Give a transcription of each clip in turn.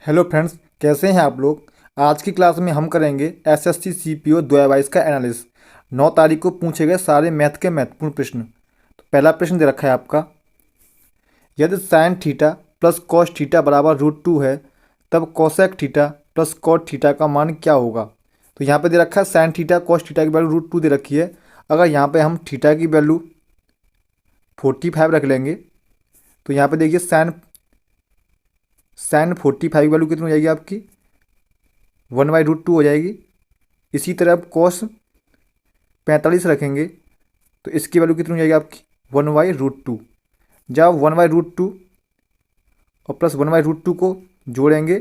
Hello friends, कैसे हैं आप लोग। आज की क्लास में हम करेंगे एसएससी सीपीओ 2022 का एनालिसिस। 9 तारीख को पूछे गए सारे मैथ के महत्वपूर्ण प्रश्न। तो पहला प्रश्न दे रखा है आपका, यदि sine theta plus cos theta बराबर रूट 2 है, तब cosec theta plus cot theta का मान क्या होगा। तो यहाँ पे दे रखा है साइन थीटा कॉस थीटा की वैल्यू रूट 2 दे रखी है। अगर यहाँ पे हम थीटा की वैल्यू 45 रख लेंगे, तो यहाँ पे देखिए साइन साइन 45 की वैल्यू कितनी हो जाएगी आपकी, 1/√2 हो जाएगी। इसी तरह अब कॉस 45 रखेंगे, तो इसकी वैल्यू कितनी हो जाएगी आपकी, 1/√2। जब 1/√2 और प्लस 1/√2 को जोड़ेंगे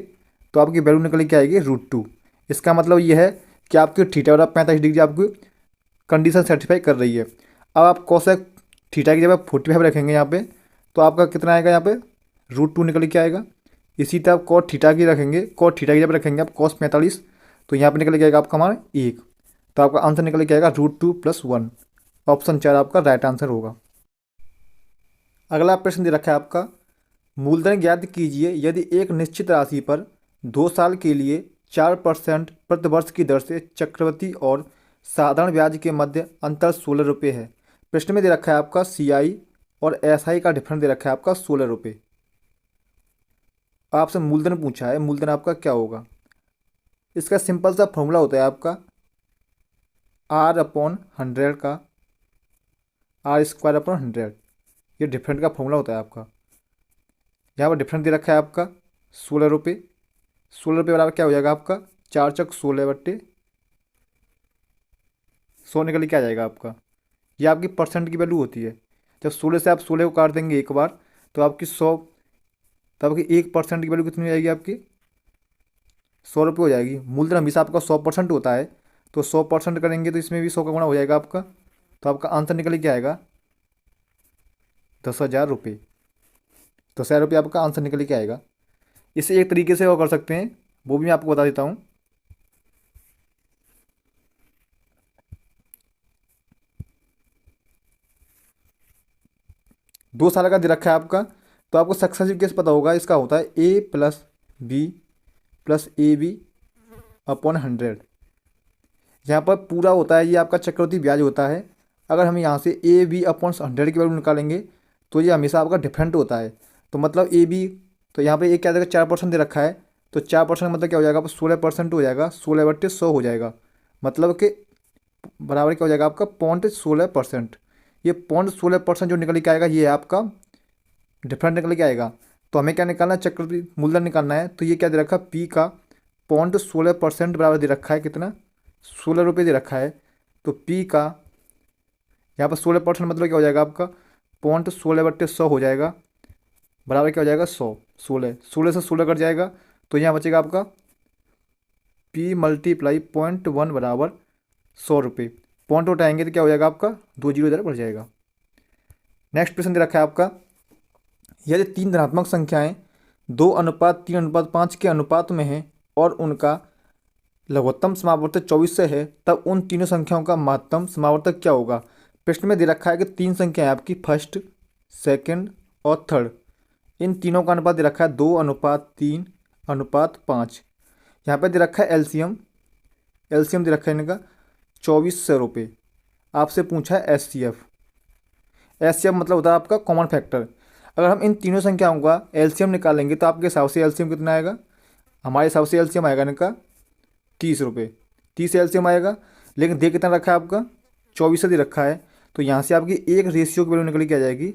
तो आपकी वैल्यू निकल के आएगी √2। इसका मतलब ये है कि आपकी थीटा बराबर 45 डिग्री आपकी कंडीशन सेटिस्फाई कर रही है। अब आप कोसेक थीटा की जगह 45 रखेंगे यहाँ पे, तो आपका कितना आएगा, यहाँ पे √2 निकल के आएगा। इसी तरह आप कॉट थीटा की रखेंगे, कॉट थीटा की जब रखेंगे आप कॉस 45, तो यहाँ पे निकल के आएगा आपका मान 1। तो आपका आंसर निकल के आएगा √2 + 1। ऑप्शन 4 आपका राइट आंसर होगा। अगला प्रश्न दे रखा है आपका, मूलधन ज्ञात कीजिए यदि एक निश्चित राशि पर 2 साल के लिए 4% प्रतिवर्ष की दर से चक्रवृद्धि और साधारण ब्याज के मध्य अंतर 16 रुपये है। प्रश्न में दे रखा है आपका CI और SI का डिफरेंस दे रखा है आपका 16 रुपये। आपसे मूलधन पूछा है, मूलधन आपका क्या होगा। इसका सिंपल सा फॉर्मूला होता है आपका R/100 का R² / 100। ये डिफरेंट का फॉर्मूला होता है आपका। यहाँ पर डिफरेंट दे रखा है आपका 16 रुपये। 16 रुपये बराबर क्या हो जाएगा आपका, 4×16 निकल के आ जाएगा आपका। ये आपकी परसेंट की वैल्यू होती है। जब 16 से आप 16 को काट देंगे एक बार, तो आपकी 100, तब आपकी 1% की वैल्यू कितनी हो जाएगी आपकी, 100 रुपये हो जाएगी। मूलधन हमेशा आपका 100% होता है, तो 100% करेंगे तो इसमें भी 100 का गुणा हो जाएगा आपका। तो आपका आंसर निकल के आएगा 10,000 रुपये। 10,000 रुपये आपका आंसर निकल के आएगा। इसे एक तरीके से और कर सकते हैं, वो भी मैं आपको बता देता हूँ। दो साल का दे रखा है आपका, तो आपको सक्सेसिव केस पता होगा। इसका होता है A+B+AB/100। यहाँ पर पूरा होता है, ये आपका चक्रवृद्धि ब्याज होता है। अगर हम यहाँ से AB/100 की वैल्यू निकालेंगे, तो ये हमेशा आपका डिफरेंट होता है। तो मतलब AB, तो यहाँ पे एक क्या देगा, 4% दे रखा है। तो 4% मतलब क्या हो जाएगा, आपका 16% हो जाएगा, 16/100 हो जाएगा। मतलब कि बराबर क्या हो जाएगा आपका 0.16%। ये 0.16% जो निकल के आएगा, ये आपका डिफरेंट निकल के आएगा। तो हमें क्या निकालना है, चक्रवृद्धि मूलधन निकालना है। तो ये क्या दे रखा है, P का 0.16% बराबर दे रखा है, कितना, 16 रुपये दे रखा है। तो P का यहाँ पर 16% मतलब क्या हो जाएगा आपका 0.16/100 हो जाएगा, बराबर क्या हो जाएगा 100। 16 से 16 कट जाएगा, तो यहाँ बचेगा आपका P × 0.1 बराबर 100 रुपये। पॉइंट उठाएंगे तो क्या हो जाएगा आपका 2 जीरो इधर बढ़ जाएगा। नेक्स्ट प्रश्न दे रखा है आपका, यदि 3 धनात्मक संख्याएं 2:3:5 के अनुपात में हैं और उनका लघुत्तम समावर्तक 24 से है, तब उन तीनों संख्याओं का महत्तम समावर्तक क्या होगा। प्रश्न में दे रखा है कि 3 संख्याएं आपकी फर्स्ट, सेकंड और थर्ड, इन तीनों का अनुपात दे रखा है 2:3:5। यहाँ पे दे रखा है एलसीएम दे रखा है इनका 2400 रुपये। आपसे पूछा है एचसीएफ मतलब होता है आपका कॉमन फैक्टर। अगर हम इन तीनों संख्याओं का एलसीएम निकालेंगे, तो आपके हिसाब से एलसीएम कितना आएगा, हमारे हिसाब से एलसीएम आएगा इनका 30 रुपये। 30 एलसीएम आएगा। लेकिन दे कितना रखा है आपका, 24 दे रखा है। तो यहाँ से आपकी एक रेशियो की वैल्यू निकल के आ जाएगी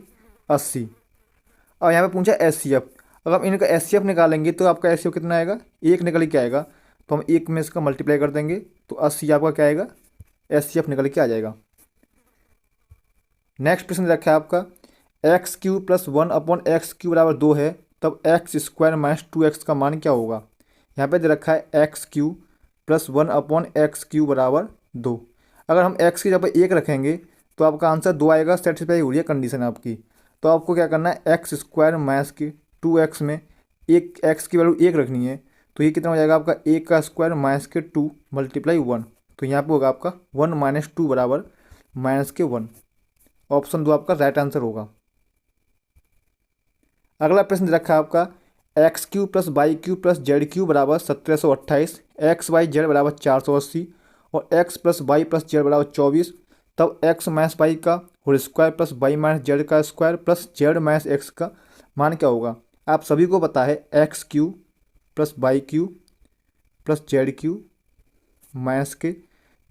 80। और यहाँ पे पूछा एचसीएफ। अगर हम इनका एचसीएफ निकालेंगे, तो आपका एचसीएफ कितना आएगा, 1 निकल के आएगा। तो हम 1 में इसका मल्टीप्लाई कर देंगे, तो 80 आपका क्या आएगा, एचसीएफ निकल के आ जाएगा। नेक्स्ट प्रश्न रखा है आपका, x³ + 1/x³ बराबर 2 है, तब x² - 2x का मान क्या होगा। यहाँ पे दे रखा है x³ + 1/x³ बराबर 2। अगर हम x की जगह 1 रखेंगे, तो आपका आंसर 2 आएगा। सेटिस्फाई हो रही है कंडीशन आपकी। तो आपको क्या करना है, x² - 2x में एक x की वैल्यू 1 रखनी है। तो ये कितना हो जाएगा आपका 1² - 2 × 1। तो यहाँ पे होगा आपका 1 - 2 बराबर -1। ऑप्शन 2 आपका राइट आंसर होगा। अगला प्रश्न रखा है आपका, X cube plus Y cube plus Z cube बराबर 1728, एक्स वाई जेड बराबर 480 और X plus Y plus Z बराबर 24। तब एक्स माइनस वाई का whole square plus Y minus Z का square plus Z minus X का मान क्या होगा। आप सभी को पता है X cube plus Y cube plus Z cube minus के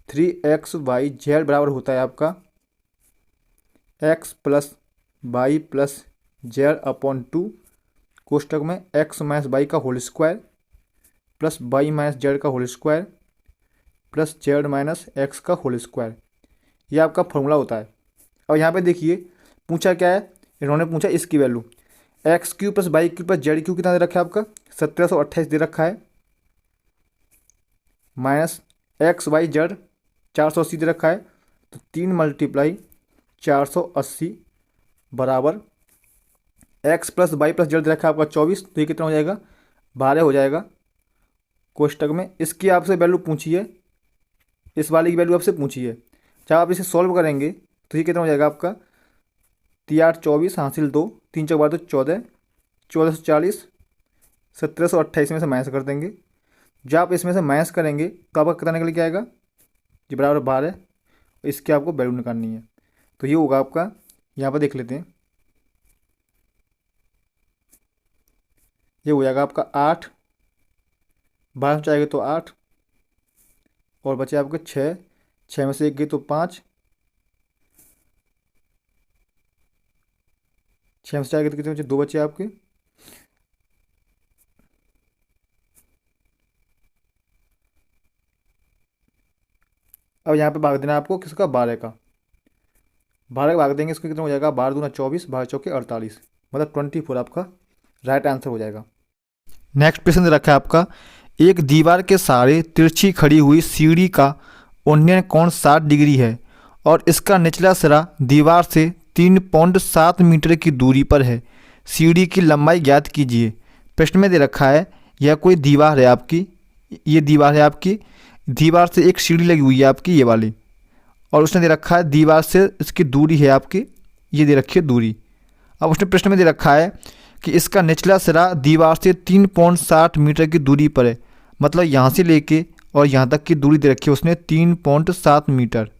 3xy z बराबर होता है आपका x plus Y plus Z upon 2 कोष्टक में x माइनस वाई का whole square plus Y minus Z का whole square plus Z minus X का होल स्क्वायर। ये आपका फॉर्मूला होता है। और यहाँ पे देखिए पूछा क्या है, इन्होंने पूछा इसकी value X cube plus Y cube plus Z cube कितना दे रखा है आपका 1728 दे रखा है, माइनस एक्स वाई जेड 480 दे रखा है। तो 3 मल्टीप्लाई 480 बराबर X plus Y plus Z दे रखा है आपका 24। तो ये कितना हो जाएगा 12 हो जाएगा कोष्टक में। इसकी आपसे वैल्यू पूछी है, इस वाले की वैल्यू आपसे पूछी है। जब आप इसे सॉल्व करेंगे तो ये कितना हो जाएगा आपका 3 8 24 हासिल 2 3 4 12 तो 14 1440 1728 में से माइनस कर देंगे। जब आप इसमें से माइनस करेंगे तो आपका कितना निकल के आएगा जी बराबर 12। इसकी आपको वैल्यू निकालनी है। तो ये होगा आपका, यहाँ पर देख लेते हैं, ये हो जाएगा आपका 8 12 में जाएगा तो 8 और बचे आपके 6 में से 1 गई तो 5, 6 में से जाएगा तो कितने बचे 2 बचे आपके। अब यहाँ पे भाग देना आपको किसका 12 का, 12 का भाग देंगे इसको कितना हो जाएगा 12 दूना 24 12 चौके 48 मतलब 24 आपका राइट आंसर हो जाएगा। नेक्स्ट क्वेश्चन दे रखा है आपका, एक दीवार के सहारे तिरछी खड़ी हुई सीढ़ी का उन्नयन कोण 60 डिग्री है और इसका निचला सिरा दीवार से 3.7 मीटर की दूरी पर है। सीढ़ी की लंबाई ज्ञात कीजिए। प्रश्न में दे रखा है यह कोई दीवार है आपकी, ये दीवार है आपकी, दीवार से एक सीढ़ी लगी हुई है आपकी ये वाली, और उसने दे रखा है दीवार से इसकी दूरी है आपकी, ये दे रखी है दूरी। अब उसने प्रश्न में दे रखा है कि इसका निचला सिरा दीवार से 3.7 मीटर की दूरी पर है, मतलब यहाँ से लेके और यहाँ तक की दूरी दे रखी है उसने 3.7 मीटर,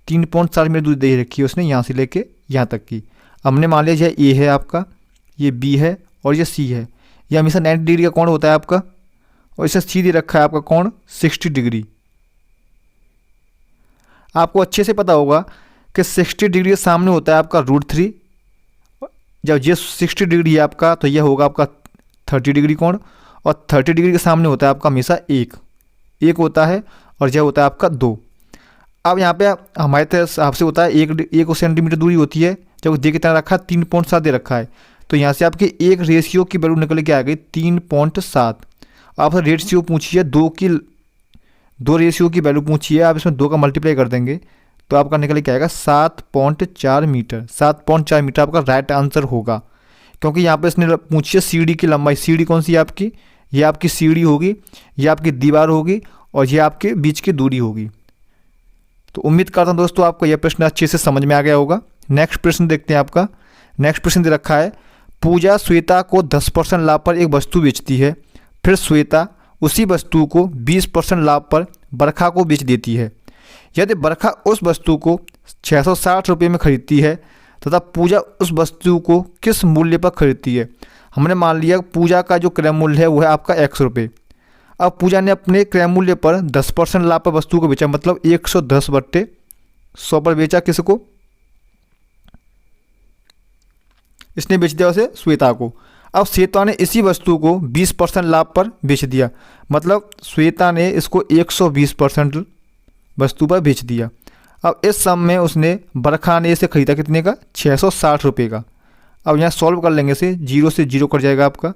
3.7 मीटर दूरी दे रखी है उसने यहाँ से लेके यहाँ तक की। हमने मान लिया यह ए है आपका, ये बी है और ये सी है। ये हमेशा 90 डिग्री का कोण होता है आपका, और इसे सी दे रखा है आपका कोण 60 डिग्री। आपको अच्छे से पता होगा कि 60 डिग्री के सामने होता है आपका √3। जब ये 60 डिग्री है आपका तो यह होगा आपका 30 डिग्री कोण, और 30 डिग्री के सामने होता है आपका हमेशा एक होता है और यह होता है आपका 2। अब यहाँ पे हमारे हिसाब से होता है 1 सेंटीमीटर दूरी होती है। जब दे कितना रखा है 3.7 दे रखा है, तो यहाँ से आपके एक रेशियो की वैल्यू निकल के आ गई 3.7। आपसे रेशियो पूछिए दो रेशियो की वैल्यू पूछी है, आप इसमें 2 का मल्टीप्लाई कर देंगे तो आपका निकल के आएगा 7.4 मीटर। 7.4 मीटर आपका राइट आंसर होगा, क्योंकि यहाँ पे इसने पूछी है सीढ़ी की लंबाई। सीढ़ी कौन सी है आपकी, ये आपकी सीढ़ी होगी, ये आपकी दीवार होगी और ये आपके बीच की दूरी होगी। तो उम्मीद करता हूँ दोस्तों आपको यह प्रश्न अच्छे से समझ में आ गया होगा। नेक्स्ट प्रश्न देखते हैं आपका। नेक्स्ट प्रश्न दे रखा है, पूजा श्वेता को 10% लाभ पर एक वस्तु बेचती है, फिर श्वेता उसी वस्तु को 20% लाभ पर बरखा को बेच देती है। यदि बरखा उस वस्तु को 660 रुपये में खरीदती है तथा पूजा उस वस्तु को किस मूल्य पर खरीदती है। हमने मान लिया पूजा का जो क्रय मूल्य है वो है आपका 100 रुपये। अब पूजा ने अपने क्रय मूल्य पर 10% लाभ पर वस्तु को बेचा, मतलब 110/100 पर बेचा। किसको, इसने बेच दिया उसे श्वेता को। अब श्वेता ने इसी वस्तु को 20% लाभ पर बेच दिया, मतलब श्वेता ने इसको 120% वस्तु पर बेच दिया। अब इस सम में उसने बरखा ने इसे खरीदा कितने का 660 रुपये का। अब यहाँ सॉल्व कर लेंगे से 0 से 0 कट जाएगा आपका,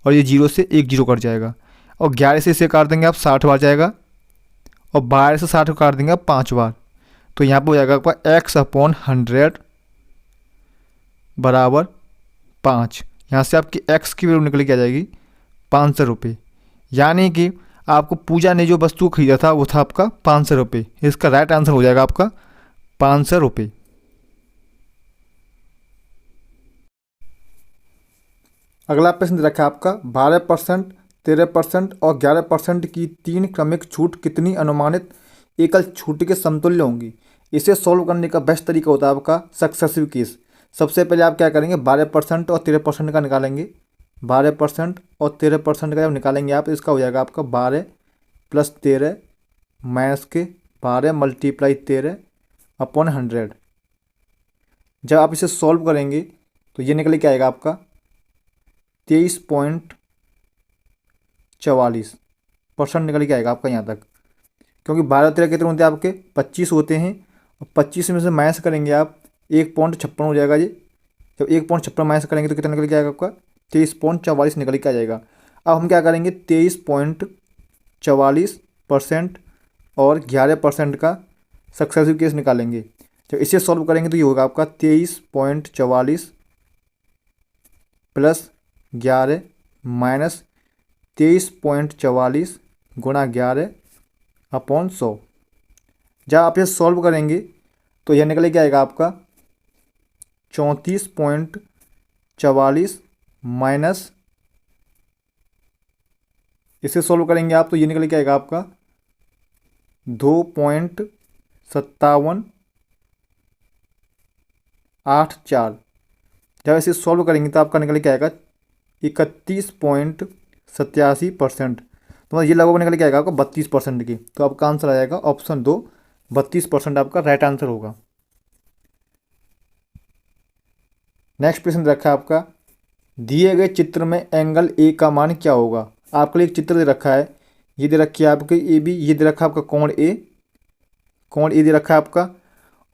और ये 0 से 1 0 कट जाएगा, और 11 से इसे काट देंगे आप 60 बार जाएगा, और 12 से 60 काट देंगे आप 5 बार। तो यहाँ पर हो जाएगा आपका x/100 बराबर 5। यहाँ से आपकी x की वैल्यू निकल के आ जाएगी 500 रुपये। यानी कि आपको पूजा ने जो वस्तु खरीदा था वो था आपका 500 रुपये। इसका राइट आंसर हो जाएगा आपका 500 रुपये। अगला प्रश्न दे रखा है आपका 12%, 13% और 11% की 3 क्रमिक छूट कितनी अनुमानित एकल छूट के समतुल्य होंगी। इसे सॉल्व करने का बेस्ट तरीका होता है आपका सक्सेसिव केस। सबसे पहले आप क्या करेंगे, 12% और 13% का निकालेंगे। 12% और 13% का जब निकालेंगे आप, इसका हो जाएगा आपका 12 + 13 माइनस के 12 × 13 अपॉन 100। जब आप इसे सॉल्व करेंगे तो ये निकल के आएगा आपका 23.44% निकल के आएगा आपका यहाँ तक। क्योंकि 12 13 कितने होते हैं आपके 25 होते हैं, और 25 में से माइनस करेंगे आप 1.56 हो जाएगा ये। जब 1.56 माइनस करेंगे तो कितना निकल के आएगा आपका 23.44 निकल के आ जाएगा। अब हम क्या करेंगे, 23.44% और 11% का सक्सेसिव केस निकालेंगे। जब इसे सॉल्व करेंगे तो ये होगा आपका 23.44 + 11 माइनस 23.44 गुणा 11 अपॉन 100। जब आप ये सॉल्व करेंगे तो यह निकल के आएगा आपका 34.44 माइनस, इसे सॉल्व करेंगे आप तो ये निकल के आएगा आपका 2.5784। जब इसे सॉल्व करेंगे तो आपका निकल के आएगा 31.87%। तो ये लगभग निकल के आएगा आपका 32% की। तो आपका आंसर आ जाएगा ऑप्शन 2, 32% आपका राइट आंसर होगा। नेक्स्ट प्रश्न रखा है आपका, दिए गए चित्र में एंगल ए का मान क्या होगा। आपके लिए एक चित्र दे रखा है, ये दे रखी है आपकी ए बी, ये दे रखा है आपका कोण ए दे रखा है आपका,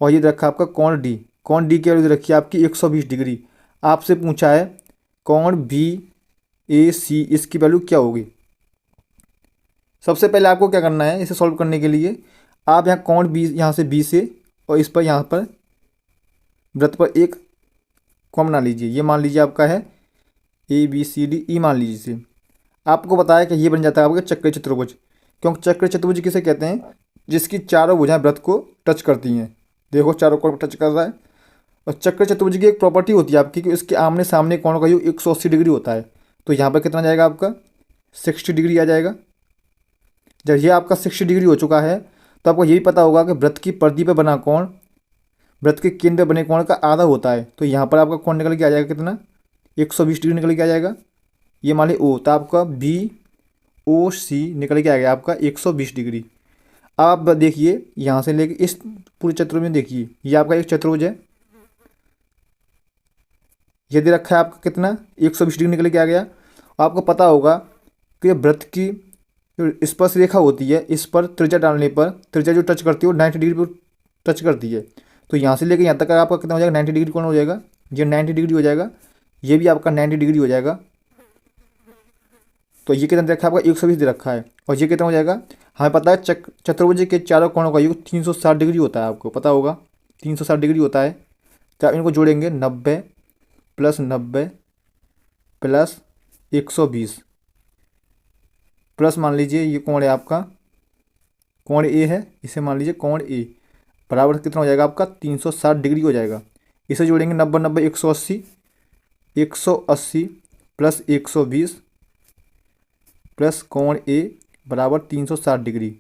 और ये दे रखा है आपका कोण डी। कोण डी की वैल्यू दे रखी है आपकी 120 डिग्री। आपसे पूछा है कोण बी ए सी, इसकी वैल्यू क्या होगी। सबसे पहले आपको क्या करना है, इसे सॉल्व करने के लिए आप यहाँ कोण बी, यहाँ से बी से और इस पर यहाँ पर वृत्त पर एक कोण बना लीजिए। ये मान लीजिए आपका है A B C D E, मान लीजिए इसे। आपको बताया कि ये बन जाता है आपका चक्रीय चतुर्भुज। क्योंकि चक्रीय चतुर्भुज किसे कहते हैं, जिसकी चारों भुजाएं वृत्त को टच करती हैं। देखो चारों कोण टच कर रहा है। और चक्रीय चतुर्भुज की एक प्रॉपर्टी होती है आपकी कि इसके आमने सामने कोण का योग 180 डिग्री होता है। तो यहाँ पर कितना जाएगा आपका 60 डिग्री आ जाएगा। जब ये आपका 60 डिग्री हो चुका है तो आपको यही पता होगा कि वृत्त की परिधि पर बना कोण वृत्त के केंद्र बने कोण का आधा होता है। तो यहाँ पर आपका कोण निकल के आ जाएगा कितना, 120 डिग्री निकल के आ जाएगा। ये मान ली ओ, तो आपका बी ओ सी निकल के आ गया आपका 120 डिग्री। अब आप देखिए यहाँ से लेके इस पूरे चतुर्भुज में देखिए, ये आपका एक चतुर्भुज है, ये दे रखा है आपका कितना 120 डिग्री निकल के आ गया। आपको पता होगा कि वृत्त की जो स्पर्श रेखा होती है, इस पर त्रिज्या डालने पर त्रिज्या जो टच करती है वो 90 डिग्री पर टच करती है। तो यहाँ से लेकर यहाँ तक आपका कितना हो जाएगा 90 डिग्री कौन हो जाएगा, ये 90 डिग्री हो जाएगा, ये भी आपका 90 डिग्री हो जाएगा। तो ये कितना दे रखा है आपका 120 दे रखा है, और ये कितना हो जाएगा, हमें पता है चतुर्भुज के चारों कोणों का योग 360 डिग्री होता है, आपको पता होगा 360 डिग्री होता है। तो आप इनको जोड़ेंगे 90 + 90 + 120 प्लस मान लीजिए ये कोण है आपका, कोण ए है, इसे मान लीजिए कोण ए बराबर कितना हो जाएगा आपका 360 डिग्री हो जाएगा। इसे जोड़ेंगे 90 90 180 180 + 120 प्लस कोण ए बराबर 360 डिग्री।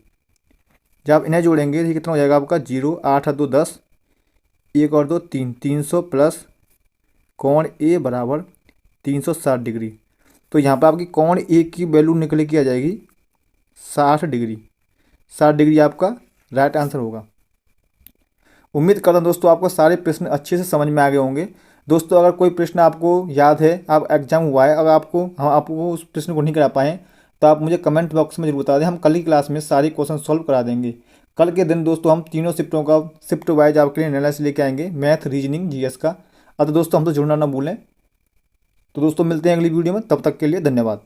जब आप इन्हें जोड़ेंगे तो कितना हो जाएगा आपका 0 8 2 10 1 और 2 3 300 प्लस कोण ए बराबर 360 डिग्री। तो यहाँ पर आपकी कोण ए की वैल्यू निकल के आ जाएगी 60 डिग्री। 60 डिग्री आपका राइट आंसर होगा। उम्मीद करता हूँ दोस्तों आपको सारे प्रश्न अच्छे से समझ में आ गए होंगे। दोस्तों अगर कोई प्रश्न आपको याद है, आप एग्जाम हुआ है, अगर आपको उस प्रश्न को नहीं करा पाएँ तो आप मुझे कमेंट बॉक्स में जरूर बता दें। हम कल की क्लास में सारे क्वेश्चन सॉल्व करा देंगे। कल के दिन दोस्तों हम तीनों शिफ्टों का शिफ्ट वाइज आपके लिए एनालिसिस लेके आएंगे, मैथ रीजनिंग जीएस का। अब तो दोस्तों हम तो जुड़ना ना भूलें। तो दोस्तों मिलते हैं अगली वीडियो में, तब तक के लिए धन्यवाद।